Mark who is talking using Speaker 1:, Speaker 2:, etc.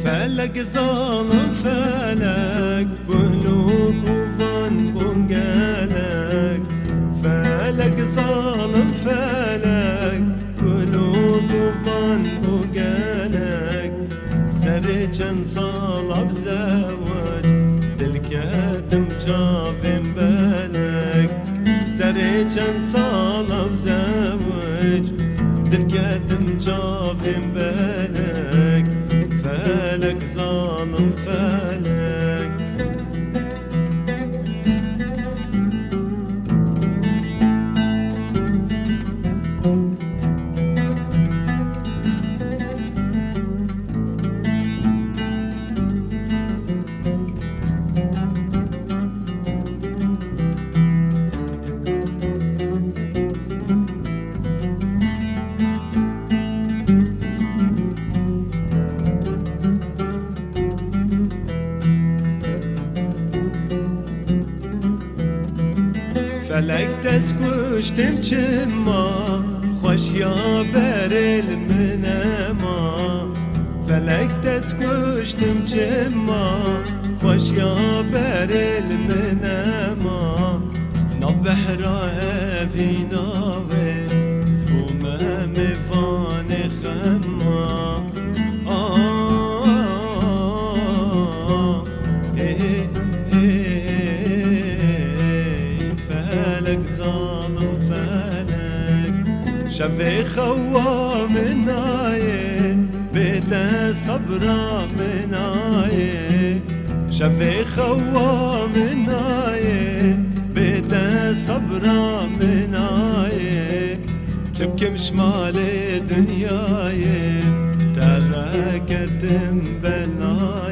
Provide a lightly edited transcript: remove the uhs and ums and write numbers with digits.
Speaker 1: فلك ظالم فلك بهلوك وفن بنقالك فلك ظالم فلك بهلوك وفن بنقالك سرجن صالب زوج دلكاتم جابن بالك سرجن صالب زوج دلكاتم جابن بالك فلك ظالم فلك فلك تسكوش تمجمع خوش يا بر المنما فلك تسكوش تمجمع خوش يا بر المنما نبحرها في ناوي زبومة مفان خما فلك ظالم فلك شبه خوا من آيه بيت صبرا من آيه شبه خوا من آيه بيت صبرا من آيه تبكي مشمال دنياي تركت بلاي